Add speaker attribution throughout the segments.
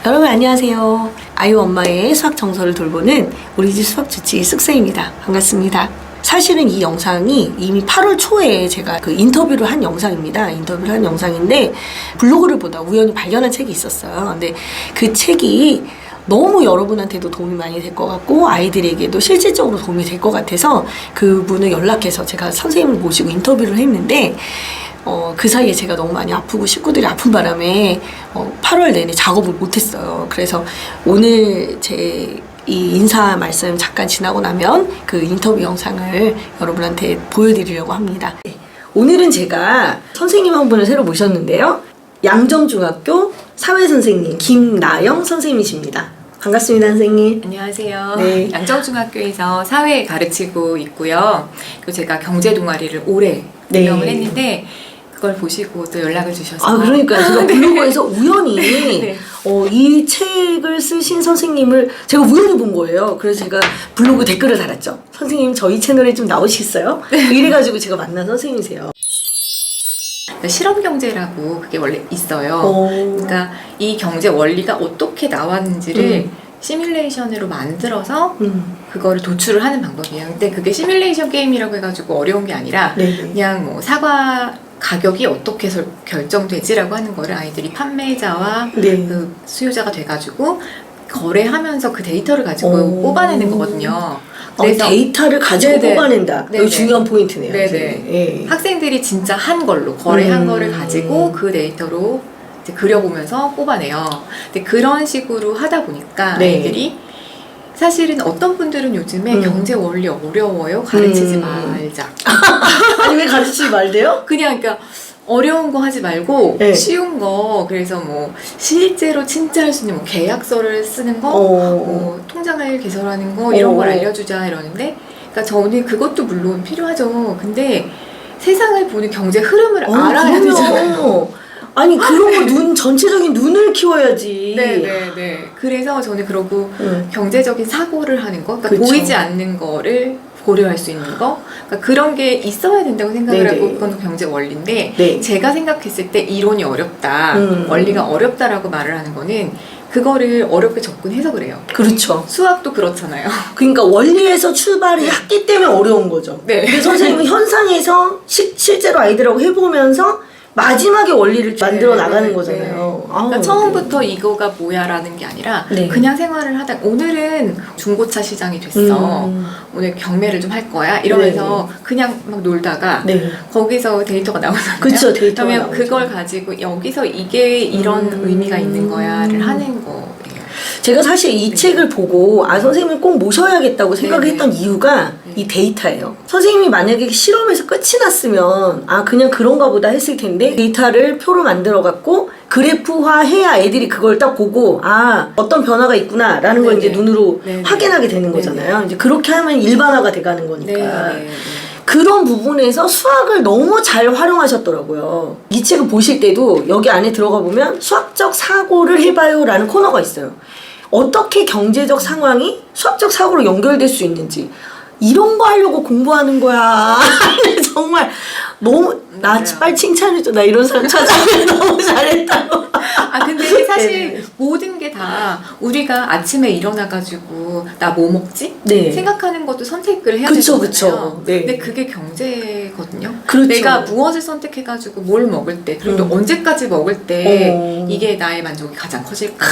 Speaker 1: 여러분 안녕하세요. 아이와 엄마의 수학 정서를 돌보는 우리 집 수학주치 쓱쌤입니다. 반갑습니다. 사실은 이 영상이 이미 8월 초에 제가 그 인터뷰를 한 영상입니다. 인터뷰를 한 영상인데 블로그를 보다 우연히 발견한 책이 있었어요. 근데 그 책이 너무 여러분한테도 도움이 많이 될 것 같고 아이들에게도 실질적으로 도움이 될 것 같아서 그분을 연락해서 제가 선생님을 모시고 인터뷰를 했는데 그 사이에 제가 너무 많이 아프고 식구들이 아픈 바람에 8월 내내 작업을 못했어요. 그래서 오늘 제 이 인사 말씀 잠깐 지나고 나면 그 인터뷰 영상을 여러분한테 보여드리려고 합니다. 오늘은 제가 선생님 한 분을 새로 모셨는데요. 양정중학교 사회선생님 김나영 선생님이십니다. 반갑습니다, 선생님.
Speaker 2: 안녕하세요.
Speaker 1: 네.
Speaker 2: 양정중학교에서 사회 가르치고 있고요. 그리고 제가 경제 동아리를 오래 운영을 했는데 그걸 보시고 또 연락을 주셔서
Speaker 1: 그러니까요. 제가 블로그에서 우연히
Speaker 2: 네.
Speaker 1: 이 책을 쓰신 선생님을 제가 우연히 본 거예요. 그래서 제가 블로그 댓글을 달았죠. 선생님 저희 채널에 좀 나오시겠어요? 이래가지고 제가 만난 선생님이세요.
Speaker 2: 실험 경제라고 그게 원래 있어요. 그러니까 이 경제 원리가 어떻게 나왔는지를 시뮬레이션으로 만들어서 그거를 도출을 하는 방법이에요. 근데 그게 시뮬레이션 게임이라고 해가지고 어려운 게 아니라 그냥 뭐 사과 가격이 어떻게 결정되지라고 하는 거를 아이들이 판매자와 그 수요자가 돼가지고 거래하면서 그 데이터를 가지고 뽑아내는 거거든요.
Speaker 1: 그래서 데이터를 가지고 뽑아낸다. 여기 중요한 포인트네요.
Speaker 2: 네네. 학생들이 진짜 한 걸로 거래한 거를 가지고 그 데이터로 이제 그려보면서 뽑아내요. 근데 그런 식으로 하다 보니까 아이들이 사실은 어떤 분들은 요즘에 경제 원리 어려워요. 가르치지 말자.
Speaker 1: 아니 왜 가르치지 말대요?
Speaker 2: 그냥 그러니까 어려운 거 하지 말고 쉬운 거, 그래서 뭐 실제로 진짜 할 수 있는 뭐 계약서를 쓰는 거, 뭐 통장을 개설하는 거 이런 걸 알려주자 이러는데, 그러니까 저는 그것도 물론 필요하죠. 근데 세상을 보는 경제 흐름을 알아야 되잖아요.
Speaker 1: 아니 그런 거 눈 전체적인 눈을 키워야지.
Speaker 2: 네네네. 그래서 저는 그러고 경제적인 사고를 하는 거, 그러니까 보이지 않는 거를 고려할 수 있는 거, 그러니까 그런 게 있어야 된다고 생각을 하고 그건 경제 원리인데 제가 생각했을 때 이론이 어렵다, 원리가 어렵다라고 말을 하는 거는 그거를 어렵게 접근해서 그래요.
Speaker 1: 그렇죠.
Speaker 2: 수학도 그렇잖아요.
Speaker 1: 그러니까 원리에서 출발을 했기 때문에 어려운 거죠. 근데 선생님은 현상에서 실제로 아이들하고 해보면서 마지막에 원리를 만들어 나가는 거잖아요.
Speaker 2: 그러니까 처음부터 이거가 뭐야라는 게 아니라 그냥 생활을 하다 오늘은 중고차 시장이 됐어. 오늘 경매를 좀 할 거야. 이러면서 그냥 막 놀다가 거기서 데이터가 나오잖아요.
Speaker 1: 그렇죠. 데이터가
Speaker 2: 그러면
Speaker 1: 나오죠.
Speaker 2: 그걸 가지고 여기서 이게 이런 의미가 있는 거야를 하는 거예요.
Speaker 1: 제가 사실 이 책을 보고 선생님을 꼭 모셔야겠다고 생각했던 이유가 이 데이터예요. 선생님이 만약에 실험에서 끝이 났으면 그냥 그런가 보다 했을 텐데 데이터를 표로 만들어 갖고 그래프화 해야 애들이 그걸 딱 보고 어떤 변화가 있구나 라는 걸 이제 눈으로 확인하게 되는 거잖아요. 이제 그렇게 하면 일반화가 돼가는 거니까. 그런 부분에서 수학을 너무 잘 활용하셨더라고요. 이 책을 보실 때도 여기 안에 들어가 보면 수학적 사고를 해봐요 라는 코너가 있어요. 어떻게 경제적 상황이 수학적 사고로 연결될 수 있는지 이런 거 하려고 공부하는 거야. 정말 너무 나 빨리 칭찬해줘. 나 이런 사람 찾아보면 너무 잘했다고.
Speaker 2: 근데 사실 모든 게 다 우리가 아침에 일어나가지고 나 뭐 먹지? 생각하는 것도 선택을 해야 되잖아요. 근데 그게 경제거든요. 내가 무엇을 선택해가지고 뭘 먹을 때, 그리고 또 언제까지 먹을 때 이게 나의 만족이 가장 커질까?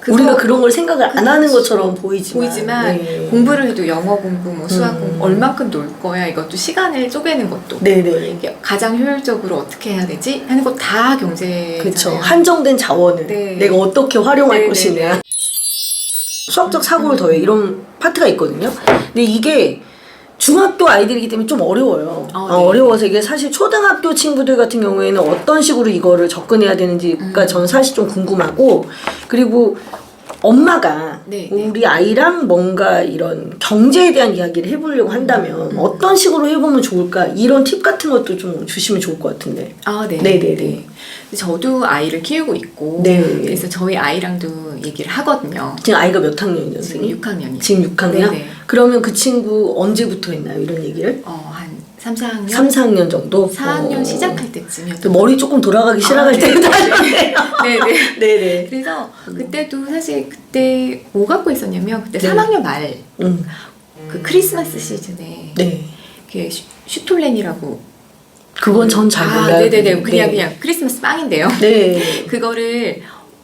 Speaker 1: 우리가 그런 걸 생각을 안 하는 것처럼 보이지만
Speaker 2: 공부를 해도 영어 공부, 뭐 수학 공부 얼만큼 놀 거야, 이것도 시간을 쪼개는 것도 이게 가장 효율적으로 어떻게 해야 되지 하는 거 다 경제잖아요.
Speaker 1: 그렇죠. 한정된 자원을 내가 어떻게 활용할 것이냐. 수학적 사고를 더해 이런 파트가 있거든요. 근데 이게 중학교 아이들이기 때문에 좀 어려워요. 어려워서 이게 사실 초등학교 친구들 같은 경우에는 어떤 식으로 이거를 접근해야 되는지가 저는 사실 좀 궁금하고, 그리고 엄마가 우리 아이랑 뭔가 이런 경제에 대한 이야기를 해보려고 한다면 어떤 식으로 해보면 좋을까, 이런 팁 같은 것도 좀 주시면 좋을 것 같은데.
Speaker 2: 네네네. 저도 아이를 키우고 있고 그래서 저희 아이랑도 얘기를 하거든요.
Speaker 1: 지금 아이가 몇 학년이죠, 선생님?
Speaker 2: 지금 6학년이요.
Speaker 1: 지금 6학년? 그러면 그 친구 언제부터 했나요, 이런 얘기를?
Speaker 2: 한 3, 4학년?
Speaker 1: 3, 4학년 정도?
Speaker 2: 4학년 시작할 때쯤이었죠.
Speaker 1: 머리 조금 돌아가기 시작할 때도 하셨네요.
Speaker 2: 네네.
Speaker 1: 네네.
Speaker 2: 그래서 그때도 사실 그때 뭐 갖고 있었냐면 그때
Speaker 1: 네.
Speaker 2: 3학년 말 그 크리스마스 시즌에
Speaker 1: 네.
Speaker 2: 그 슈톨렌이라고
Speaker 1: 그건 전 잘 몰라요.
Speaker 2: 네네네. 그냥
Speaker 1: 네.
Speaker 2: 그냥 크리스마스 빵인데요.
Speaker 1: 네.
Speaker 2: 그거를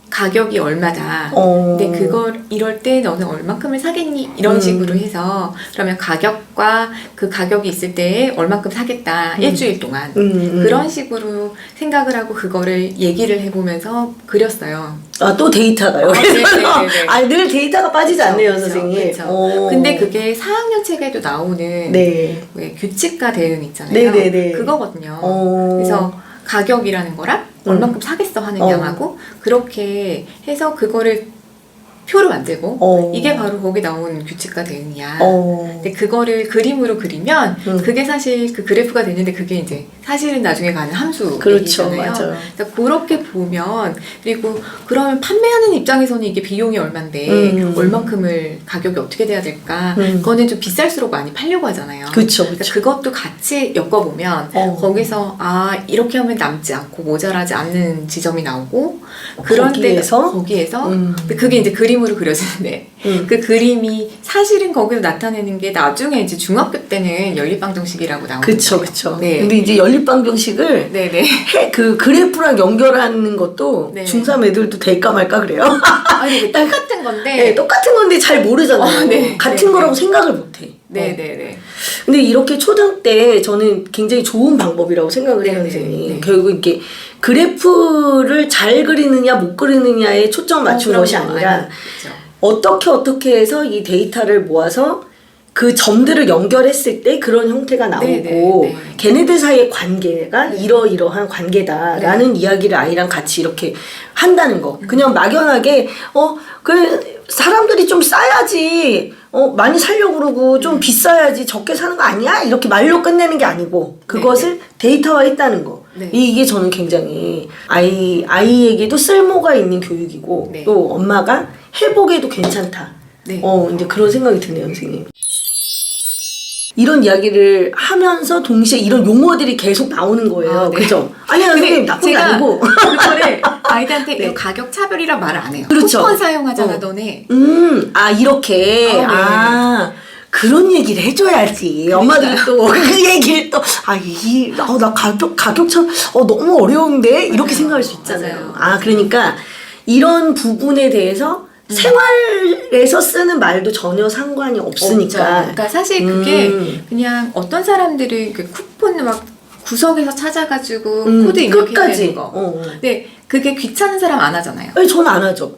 Speaker 2: 가격이 얼마다. 근데 그걸 이럴 때 너는 얼마큼을 사겠니? 이런 식으로 해서 그러면 가격과 그 가격이 있을 때 얼마큼 사겠다. 일주일 동안. 그런 식으로 생각을 하고 그거를 얘기를 해보면서 그렸어요.
Speaker 1: 아, 또 데이터가요?
Speaker 2: 네네네.
Speaker 1: 아, 늘 데이터가 빠지지 않네요,
Speaker 2: 그쵸,
Speaker 1: 선생님.
Speaker 2: 그쵸. 근데 그게 4학년 책에도 나오는
Speaker 1: 네.
Speaker 2: 왜 규칙과 대응 있잖아요.
Speaker 1: 네네네.
Speaker 2: 그거거든요. 그래서 가격이라는 거랑 얼만큼 사겠어 하는 양하고 그렇게 해서 그거를 표를 만들고 이게 바로 거기 나온 규칙과 대응이야. 근데 그거를 그림으로 그리면 그게 사실 그 그래프가 되는데 그게 이제 사실은 나중에 가는 함수
Speaker 1: 그렇죠,
Speaker 2: 얘기잖아요.
Speaker 1: 맞아요.
Speaker 2: 그래서 그렇게 보면 그리고 그러면 판매하는 입장에서는 이게 비용이 얼만데 얼만큼을 가격이 어떻게 돼야 될까? 그거는 좀 비쌀수록 많이 팔려고 하잖아요.
Speaker 1: 그렇죠,
Speaker 2: 그러니까
Speaker 1: 그렇죠.
Speaker 2: 그것도 같이 엮어보면 거기서 아 이렇게 하면 남지 않고 모자라지 않는 지점이 나오고 그런
Speaker 1: 거기에서?
Speaker 2: 데가 근데 그게 이제 그림으로 그려지는데 그 그림이 사실은 거기서 나타내는 게 나중에 이제 중학교 때는 연립방정식이라고 나오는
Speaker 1: 그쵸,
Speaker 2: 거예요.
Speaker 1: 그쵸.
Speaker 2: 네.
Speaker 1: 근데 이제 연립방정식을
Speaker 2: 네네.
Speaker 1: 그 그래프랑 연결하는 것도
Speaker 2: 네.
Speaker 1: 중3 애들도 될까 말까 그래요.
Speaker 2: 아니 이게 똑같은 건데.
Speaker 1: 네, 똑같은 건데 잘 모르잖아요.
Speaker 2: 네.
Speaker 1: 같은
Speaker 2: 네.
Speaker 1: 거라고 생각을 못 해.
Speaker 2: 네네네.
Speaker 1: 근데 이렇게 초등 때 저는 굉장히 좋은 방법이라고 생각을 해요,
Speaker 2: 네네.
Speaker 1: 선생님.
Speaker 2: 네.
Speaker 1: 결국 이렇게 그래프를 잘 그리느냐 못 그리느냐에 초점 맞춘 것이 아니라 어떻게 해서 이 데이터를 모아서 그 점들을 연결했을 때 그런 형태가 나오고
Speaker 2: 네네.
Speaker 1: 걔네들 사이의 관계가 이러이러한 관계다라는 이야기를 아이랑 같이 이렇게 한다는 거. 그냥 막연하게 그 사람들이 좀 싸야지 많이 살려고 그러고 좀 비싸야지 적게 사는 거 아니야? 이렇게 말로 끝내는 게 아니고 그것을 데이터화했다는 거.
Speaker 2: 네.
Speaker 1: 이게 저는 굉장히 아이에게도 쓸모가 있는 교육이고
Speaker 2: 네.
Speaker 1: 또 엄마가 해보기에도 괜찮다.
Speaker 2: 네.
Speaker 1: 이제 그런 생각이 드네요, 선생님. 이런 이야기를 하면서 동시에 이런 용어들이 계속 나오는 거예요.
Speaker 2: 아, 네.
Speaker 1: 그죠? 아니요, 선생님, 나쁜 게 아니고.
Speaker 2: 그거를 아이들한테
Speaker 1: 네.
Speaker 2: 가격 차별이란 말을 안 해요.
Speaker 1: 그렇죠.
Speaker 2: 쿠폰 사용하잖아, 너네.
Speaker 1: 이렇게.
Speaker 2: 네.
Speaker 1: 그런 얘기를 해줘야지. 엄마들이 또 그 얘기를 또, 나 가격 참, 너무 어려운데? 이렇게 생각할 수 있잖아요.
Speaker 2: 맞아요.
Speaker 1: 그러니까 이런 부분에 대해서 생활에서 쓰는 말도 전혀 상관이 없으니까.
Speaker 2: 없죠. 그러니까 사실 그게 그냥 어떤 사람들은 그 쿠폰 막 구석에서 찾아가지고 코드 입력해야
Speaker 1: 끝까지.
Speaker 2: 되는 거. 근데 그게 귀찮은 사람 안 하잖아요.
Speaker 1: 아니, 저는 안 하죠.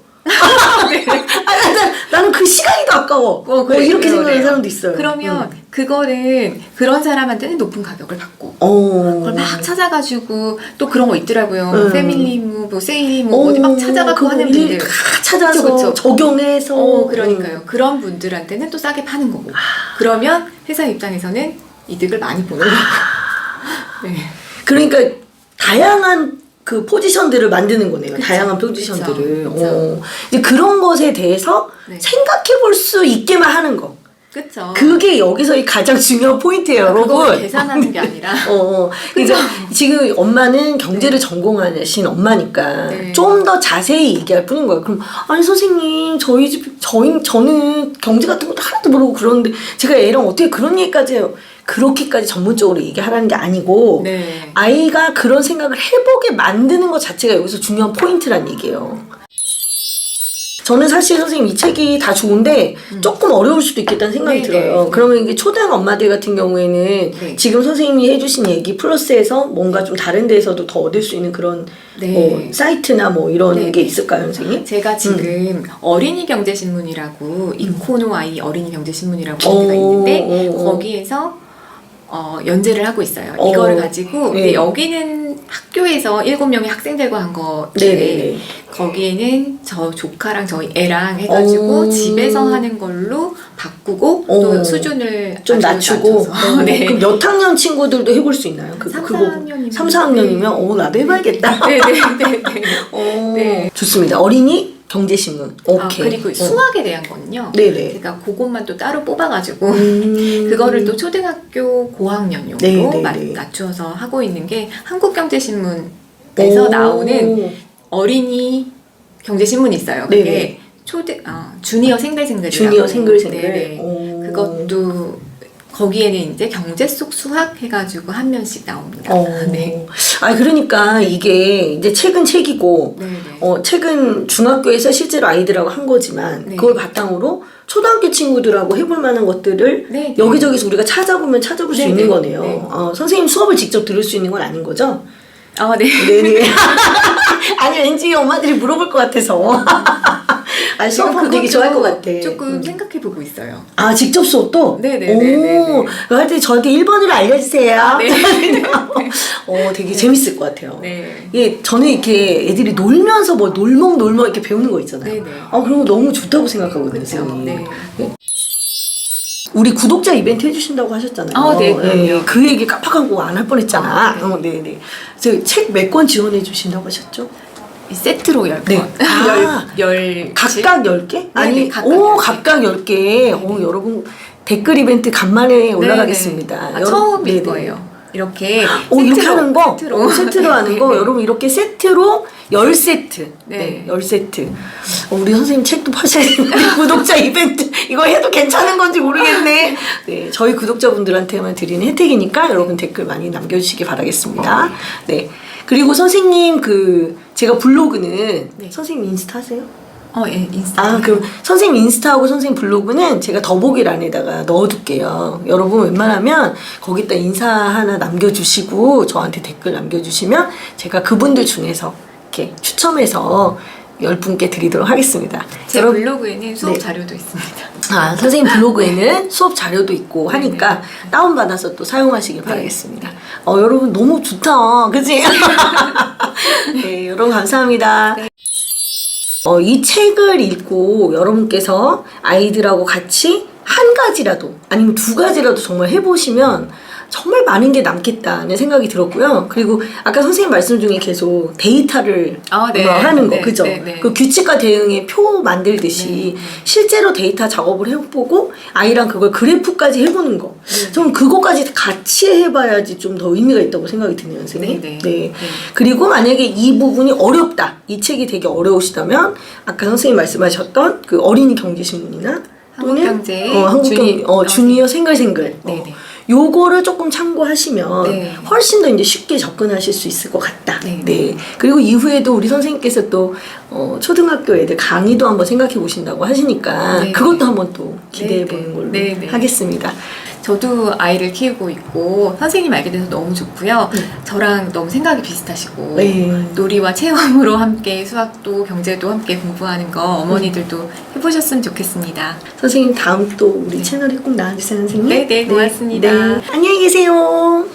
Speaker 1: 나는 그 시간이 더 아까워.
Speaker 2: 그래,
Speaker 1: 이렇게 생각하는
Speaker 2: 그래요.
Speaker 1: 사람도 있어요.
Speaker 2: 그러면 그거는 그런 사람한테는 높은 가격을 받고 그걸 막 찾아가지고 또 그런 거 있더라고요. 패밀리무, 뭐 세일리무 어디 막 찾아가고 하는 분들
Speaker 1: 다 찾아서
Speaker 2: 그쵸.
Speaker 1: 적용해서
Speaker 2: 그러니까요. 그런 분들한테는 또 싸게 파는 거고 그러면 회사 입장에서는 이득을 많이 보는 거고 네.
Speaker 1: 그러니까 다양한 그 포지션들을 만드는 거네요.
Speaker 2: 그쵸.
Speaker 1: 다양한 포지션들을.
Speaker 2: 그쵸.
Speaker 1: 이제 그런 것에 대해서
Speaker 2: 네.
Speaker 1: 생각해 볼 수 있게만 하는 거.
Speaker 2: 그쵸.
Speaker 1: 그게 여기서의 가장 중요한 포인트예요,
Speaker 2: 그걸
Speaker 1: 여러분.
Speaker 2: 계산하는 게 아니라
Speaker 1: 그러니까 지금 엄마는 경제를 전공하신 엄마니까
Speaker 2: 네.
Speaker 1: 좀 더 자세히 얘기할 뿐인 거예요. 그럼 아니 선생님 저는 경제 같은 것도 하나도 모르고 그러는데 제가 애랑 어떻게 그런 얘기까지 해요? 그렇게까지 전문적으로 얘기하라는 게 아니고
Speaker 2: 네.
Speaker 1: 아이가 그런 생각을 해보게 만드는 것 자체가 여기서 중요한 포인트란 얘기예요. 저는 사실 선생님 이 책이 다 좋은데 조금 어려울 수도 있겠다는 생각이
Speaker 2: 네,
Speaker 1: 들어요.
Speaker 2: 네.
Speaker 1: 그러면 이게 초등 엄마들 같은 경우에는
Speaker 2: 네.
Speaker 1: 지금 선생님이 해주신 얘기 플러스해서 뭔가 좀 다른 데에서도 더 얻을 수 있는 그런
Speaker 2: 네.
Speaker 1: 사이트나 이런
Speaker 2: 네.
Speaker 1: 게 있을까요, 선생님?
Speaker 2: 제가 지금 어린이 경제신문이라고 이코노 아이 어린이 경제신문이라고 사이트가 있는데 거기에서 연재를 하고 있어요. 이거를 가지고
Speaker 1: 네.
Speaker 2: 근데 여기는 학교에서 7명의 학생들과 한 거인데
Speaker 1: 네.
Speaker 2: 거기에는 저 조카랑 저희 애랑 해가지고 집에서 하는 걸로 바꾸고 또 수준을
Speaker 1: 좀
Speaker 2: 아주
Speaker 1: 낮추고.
Speaker 2: 낮춰서. 네.
Speaker 1: 그럼 몇 학년 친구들도 해볼 수 있나요?
Speaker 2: 3, 4학년이면
Speaker 1: 3, 4학년이면 나도 해봐야겠다.
Speaker 2: 네네네.
Speaker 1: 좋습니다. 어린이 경제신문. 오케이.
Speaker 2: 그리고 수학에 대한 거는요.
Speaker 1: 네네.
Speaker 2: 제가 그것만 또 따로 뽑아가지고 그거를 또 초등학교 고학년용으로 맞추어서 하고 있는 게 한국경제신문에서 나오는 어린이 경제신문이 있어요. 그게 주니어 생글생글이라고.
Speaker 1: 주니어 생글생글.
Speaker 2: 네네. 그것도 거기에는 이제 경제 속 수학 해가지고 한 면씩 나옵니다. 네.
Speaker 1: 그러니까 이게 이제 책은 책이고,
Speaker 2: 네네.
Speaker 1: 책은 중학교에서 실제로 아이들하고 한 거지만,
Speaker 2: 네.
Speaker 1: 그걸 바탕으로 초등학교 친구들하고 해볼 만한 것들을
Speaker 2: 네네.
Speaker 1: 여기저기서 우리가 찾아볼 수
Speaker 2: 네네.
Speaker 1: 있는 거네요.
Speaker 2: 네.
Speaker 1: 선생님 수업을 직접 들을 수 있는 건 아닌 거죠?
Speaker 2: 네.
Speaker 1: 네네. 아니, 왠지 엄마들이 물어볼 것 같아서. 수업하면 되게 좋아할 것 같아.
Speaker 2: 조금 생각해보고 있어요.
Speaker 1: 직접 수업도?
Speaker 2: 네네네.
Speaker 1: 하여튼 저한테 1번으로 알려주세요.
Speaker 2: 네.
Speaker 1: 되게 재밌을 것 같아요.
Speaker 2: 네.
Speaker 1: 예, 저는 이렇게 애들이 놀면서 뭐 놀먹 이렇게 배우는 거 있잖아요.
Speaker 2: 네네.
Speaker 1: 그런 거 너무 좋다고 생각하거든요,
Speaker 2: 그렇죠.
Speaker 1: 선생님.
Speaker 2: 네.
Speaker 1: 우리 구독자 이벤트 해주신다고 하셨잖아요.
Speaker 2: 네, 그럼요.
Speaker 1: 그 얘기 깜빡하고 안 할 뻔했잖아.
Speaker 2: 네.
Speaker 1: 네네. 책 몇 권 지원해 주신다고 하셨죠?
Speaker 2: 세트로 10권.
Speaker 1: 네.
Speaker 2: 각각
Speaker 1: 10개?
Speaker 2: 아니,
Speaker 1: 각각 10개. 여러분, 댓글 이벤트 간만에 올라가겠습니다.
Speaker 2: 처음일 거예요. 이렇게
Speaker 1: 이렇게 하는 거?
Speaker 2: 세트로
Speaker 1: 하는 거? 여러분, 이렇게 세트로 10세트.
Speaker 2: 네.
Speaker 1: 10세트. 우리 선생님 책도 파셔야 되는 우리 구독자 이벤트. 이거 해도 괜찮은 건지 모르겠네. 네, 저희 구독자분들한테만 드리는 혜택이니까 여러분 댓글 많이 남겨주시기 바라겠습니다. 네. 그리고 선생님 제가 블로그는 선생님 인스타 하세요?
Speaker 2: 예, 인스타.
Speaker 1: 그럼 선생님 인스타하고 선생님 블로그는 제가 더보기란에다가 넣어둘게요. 여러분 웬만하면 거기다 인사 하나 남겨주시고 저한테 댓글 남겨주시면 제가 그분들 중에서 이렇게 추첨해서 10분께 드리도록 하겠습니다.
Speaker 2: 제 블로그에는 수업 자료도 있습니다.
Speaker 1: 선생님 블로그에는 수업 자료도 있고 하니까 다운받아서 또 사용하시길 바라겠습니다. 여러분 너무 좋다. 그치? 네, 여러분 감사합니다.
Speaker 2: 네.
Speaker 1: 이 책을 읽고 여러분께서 아이들하고 같이 한 가지라도 아니면 두 가지라도 정말 해보시면 정말 많은 게 남겠다는 생각이 들었고요. 그리고 아까 선생님 말씀 중에 계속 데이터를 하는 거, 그죠? 그 규칙과 대응의 표 만들듯이 실제로 데이터 작업을 해보고 아이랑 그걸 그래프까지 해보는 거. 저는 그거까지 같이 해봐야지 좀 더 의미가 있다고 생각이 드네요, 선생님. 네. 그리고 만약에 이 부분이 어렵다, 이 책이 되게 어려우시다면 아까 선생님 말씀하셨던 그 어린이 경제신문이나 또는
Speaker 2: 한국경제
Speaker 1: 주니어 생글생글. 요거를 조금 참고하시면 훨씬 더 이제 쉽게 접근하실 수 있을 것 같다. 네. 그리고 이후에도 우리 선생님께서 또 초등학교 애들 강의도 한번 생각해 보신다고 하시니까 그것도 한번 또 기대해 보는 걸로 하겠습니다.
Speaker 2: 저도 아이를 키우고 있고 선생님 알게 돼서 너무 좋고요. 저랑 너무 생각이 비슷하시고 놀이와 체험으로 함께 수학도 경제도 함께 공부하는 거 어머니들도 해보셨으면 좋겠습니다.
Speaker 1: 선생님 다음 또 우리 채널에 꼭 나와주세요, 선생님.
Speaker 2: 네, 고맙습니다.
Speaker 1: 안녕히 계세요.